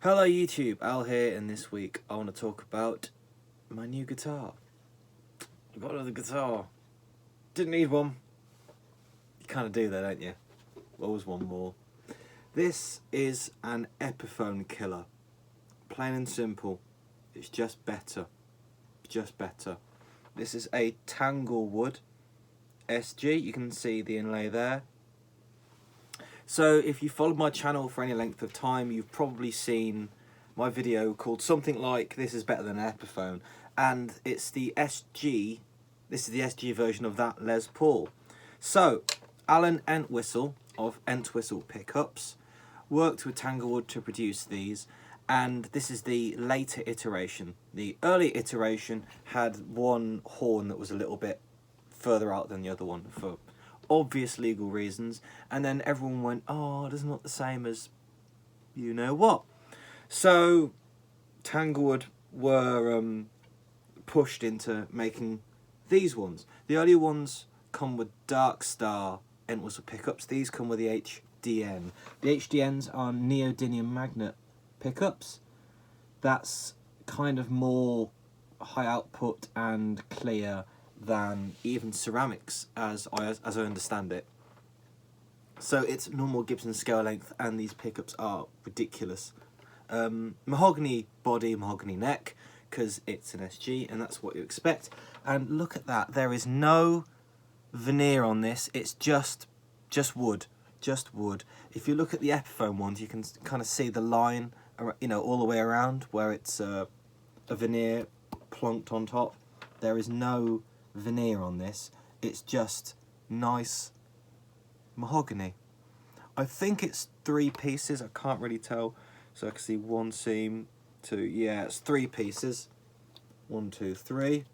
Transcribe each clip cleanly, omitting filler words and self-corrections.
Hello YouTube, Al here, and this week I want to talk about my new guitar. I've got another guitar. Didn't need one. You kind of do that, don't you? Always one more. This is an Epiphone-KILLER. Plain and simple. It's just better. Just better. This is a Tanglewood SG. You can see the inlay there. So if you followed my channel for any length of time, you've probably seen my video called something like "This is better than an Epiphone," and it's the SG. This is the SG version of that Les Paul. So Alan Entwistle of Entwistle Pickups worked with Tanglewood to produce these, and this is the later iteration. The early iteration had one horn that was a little bit further out than the other one for obvious legal reasons, and then everyone went, oh, it doesn't look the same as you know what. So Tanglewood were pushed into making these ones. The earlier ones come with Dark Star Entwistle pickups. These come with the HDN. The HDNs are neodymium magnet pickups. That's kind of more high output and clear than even ceramics, as I understand it. So it's normal Gibson scale length, and these pickups are ridiculous. Mahogany body, mahogany neck, because it's an SG, and that's what you expect. And look at that, there is no veneer on this. It's just wood, just wood. If you look at the Epiphone ones, you can kind of see the line, you know, all the way around where it's a veneer plonked on top. There is no veneer on this. It's just nice mahogany. I think it's 3 pieces. I can't really tell. So I can see 1 seam, 2. Yeah, it's 3 pieces. 1, 2, 3.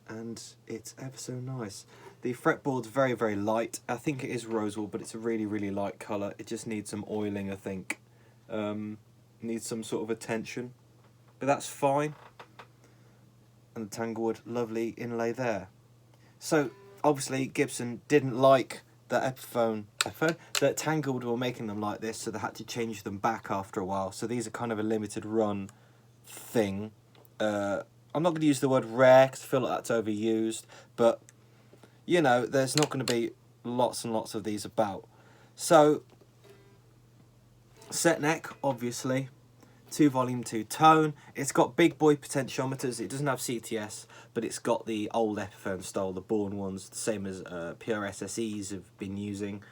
And it's ever so nice. The fretboard's very, very light. I think it is rosewood, but it's a really, really light colour. It just needs some oiling, I think. Needs some sort of attention. But that's fine. And the Tanglewood, lovely inlay there. So obviously Gibson didn't like the Epiphone that Tanglewood were making them like this, so they had to change them back after a while. So these are kind of a limited run thing. I'm not going to use the word rare because I feel like that's overused, but you know, there's not going to be lots and lots of these about. So set neck, obviously. 2 volume, 2 tone. It's got big boy potentiometers. It doesn't have CTS, but it's got the old Epiphone style, the Bourne ones, the same as PRSSEs have been using.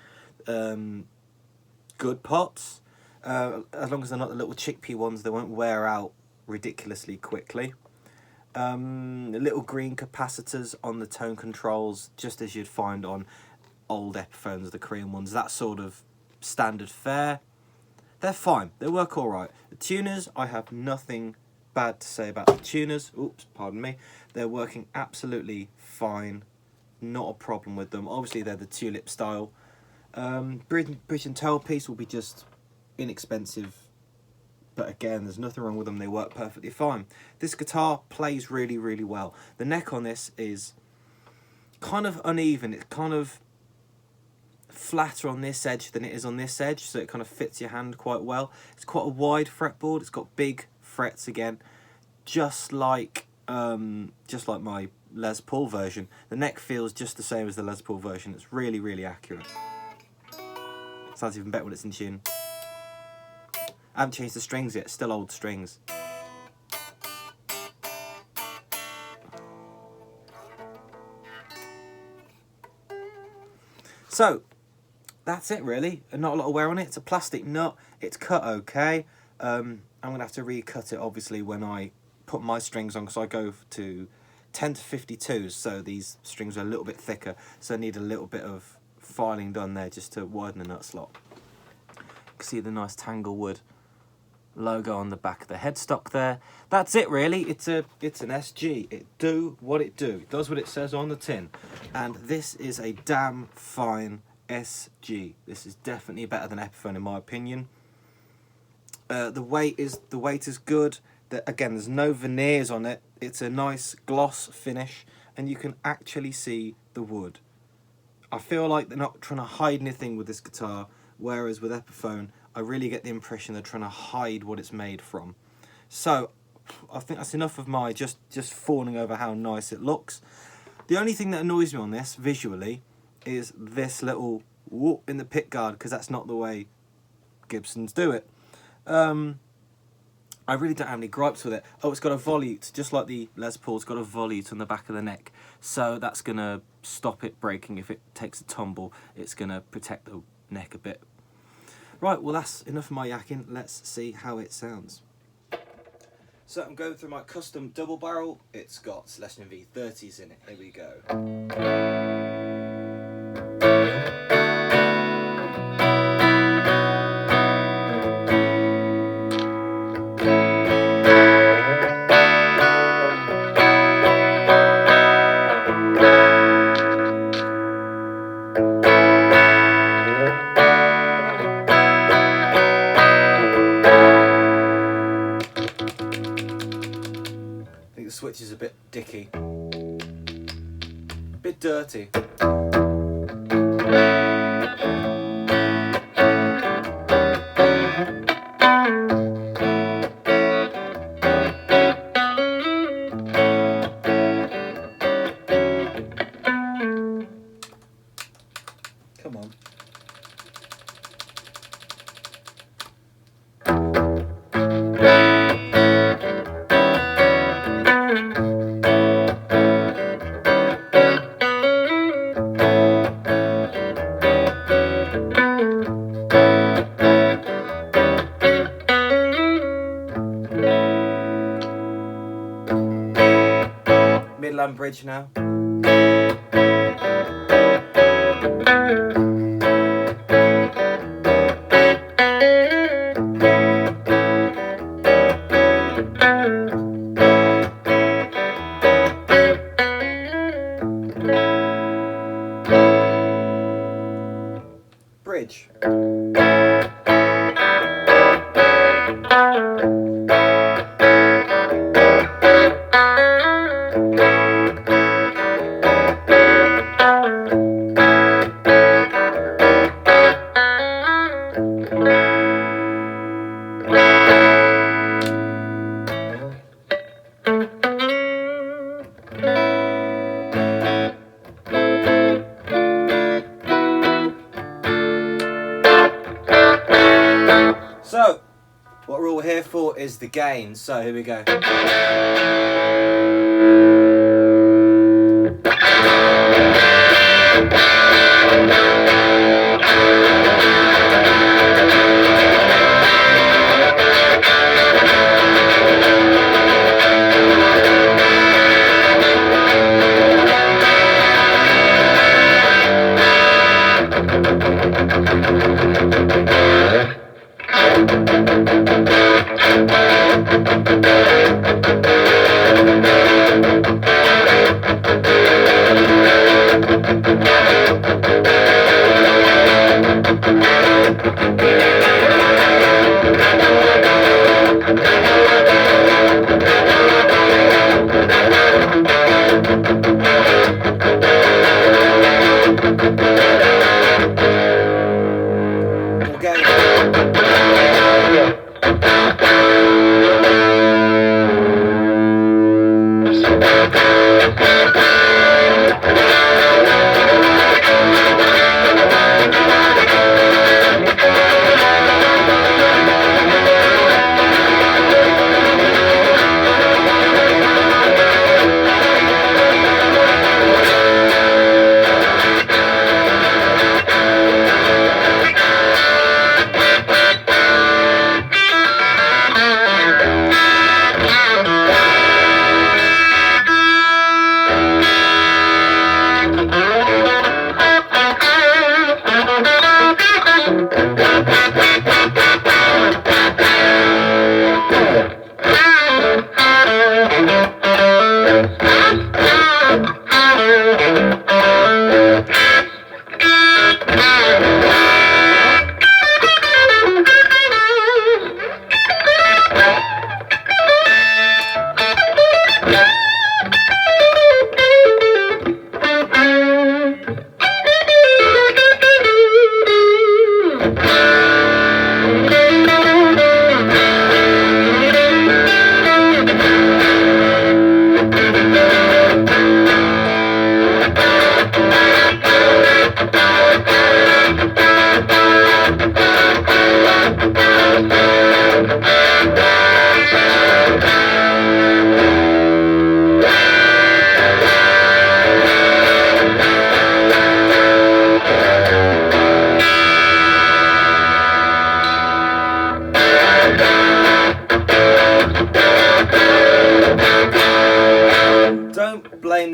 Good pots. As long as they're not the little chickpea ones, they won't wear out ridiculously quickly. Little green capacitors on the tone controls, just as you'd find on old Epiphones, the Korean ones. That sort of standard fare. They're fine. They work all right. The tuners, I have nothing bad to say about the tuners. Oops, pardon me. They're working absolutely fine. Not a problem with them. Obviously, they're the tulip style. Bridge and tailpiece will be just inexpensive. But again, there's nothing wrong with them. They work perfectly fine. This guitar plays really, really well. The neck on this is kind of uneven. It's kind of flatter on this edge than it is on this edge, so it kind of fits your hand quite well. It's quite a wide fretboard. It's got big frets again, just like my Les Paul version. The neck feels just the same as the Les Paul version. It's really, really accurate. Sounds even better when it's in tune. I haven't changed the strings yet. Still old strings. So that's it really, not a lot of wear on it. It's a plastic nut, it's cut okay. I'm going to have to recut it obviously when I put my strings on, because I go to 10 to 52s, so these strings are a little bit thicker, so I need a little bit of filing done there just to widen the nut slot. You can see the nice Tanglewood logo on the back of the headstock there. That's it really. It's an SG. It do what it do. It does what it says on the tin, and this is a damn fine SG. This is definitely better than Epiphone in my opinion. The weight is good. Again, there's no veneers on it. It's a nice gloss finish, and you can actually see the wood. I feel like they're not trying to hide anything with this guitar, whereas with Epiphone, I really get the impression they're trying to hide what it's made from. So I think that's enough of my just fawning over how nice it looks. The only thing that annoys me on this visually is this little whoop in the pick guard, because that's not the way Gibsons do it. I really don't have any gripes with it. Oh, it's got a volute, just like the Les Paul's got a volute on the back of the neck. So that's going to stop it breaking if it takes a tumble. It's going to protect the neck a bit. Right, well that's enough of my yakking. Let's see how it sounds. So I'm going through my custom double barrel. It's got Celestion V30s in it. Here we go. The switch is a bit dicky, a bit dirty. Come on. Midland Bridge now. Bridge. So, what we're all here for is the gain. So, here we go.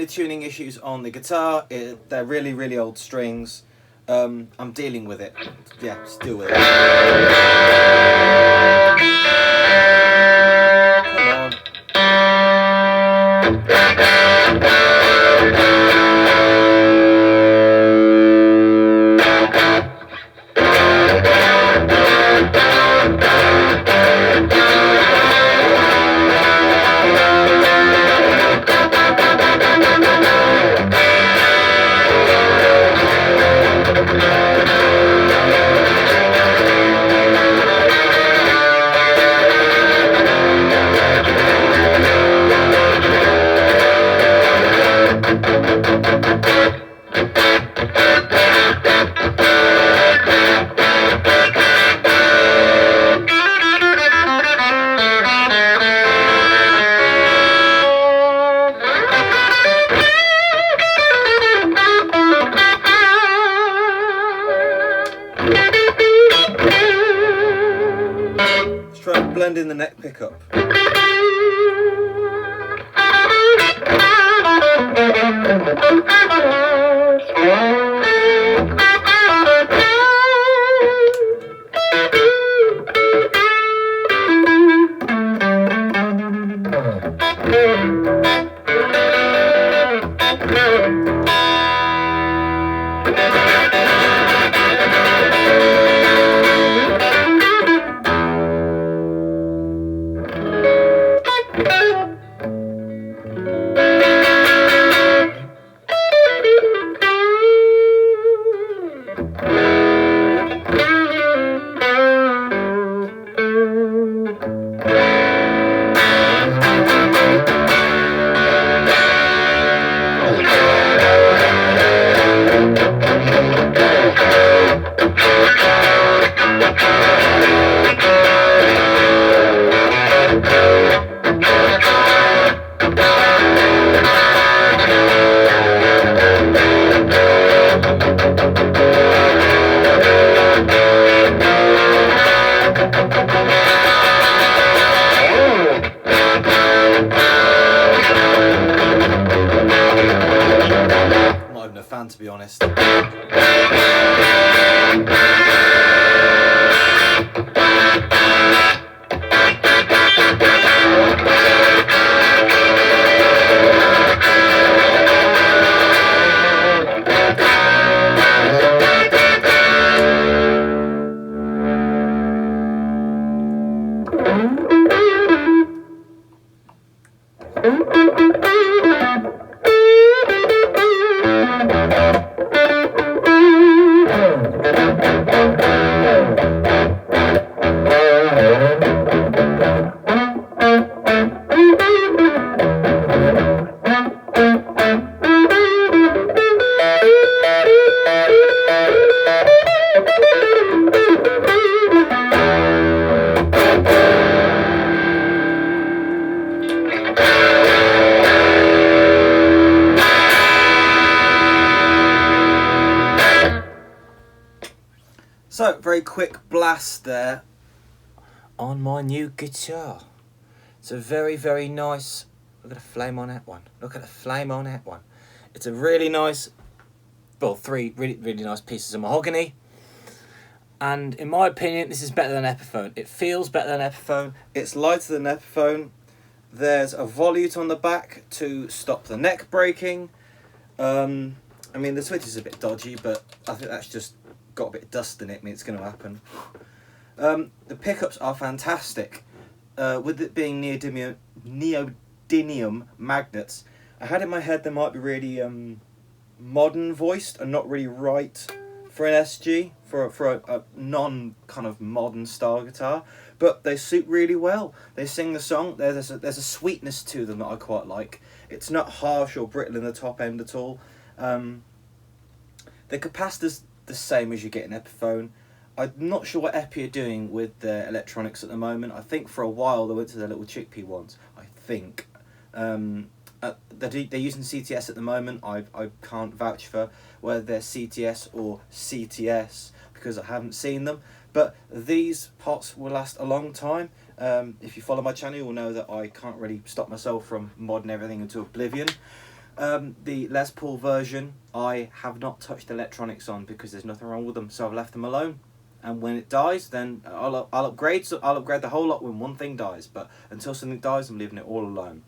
the tuning issues on the guitar. They're really, really old strings. I'm dealing with it. Yeah, just deal with it. Come try and blend in the neck pickup. To be honest. So, very quick blast there on my new guitar. It's a very, very nice... Look at the flame on that one. Look at the flame on that one. It's a really nice... Well, 3 really, really nice pieces of mahogany. And in my opinion, this is better than Epiphone. It feels better than Epiphone. It's lighter than Epiphone. There's a volute on the back to stop the neck breaking. I mean, the switch is a bit dodgy, but I think that's just got a bit of dust in it. I mean, it's going to happen. The pickups are fantastic. With it being neodymium magnets, I had in my head they might be really modern voiced and not really right for an SG, for a non kind of modern style guitar, but they suit really well. They sing the song. There's a sweetness to them that I quite like. It's not harsh or brittle in the top end at all. The capacitor's the same as you get in Epiphone. I'm not sure what Epi are doing with their electronics at the moment. I think for a while they went to their little chickpea ones. I think they're using CTS at the moment. I can't vouch for whether they're CTS or CTS because I haven't seen them. But these pots will last a long time. If you follow my channel, you'll know that I can't really stop myself from modding everything into oblivion. The Les Paul version, I have not touched electronics on because there's nothing wrong with them, so I've left them alone. And when it dies, then I'll upgrade. So I'll upgrade the whole lot when one thing dies. But until something dies, I'm leaving it all alone.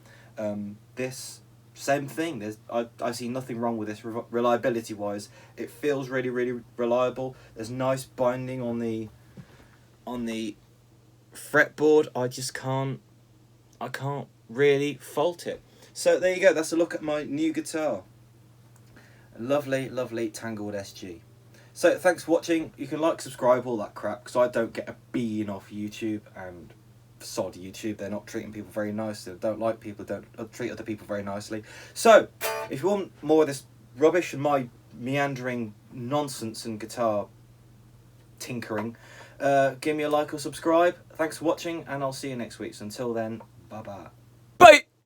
This same thing. I see nothing wrong with this reliability wise. It feels really, really reliable. There's nice binding on the fretboard. I can't really fault it. So there you go. That's a look at my new guitar. Lovely, lovely Tanglewood SG. So thanks for watching. You can like, subscribe, all that crap, because I don't get a bean off YouTube, and sod YouTube. They're not treating people very nicely. They don't like people, don't treat other people very nicely. So if you want more of this rubbish and my meandering nonsense and guitar tinkering, give me a like or subscribe. Thanks for watching, and I'll see you next week. So until then, bye bye.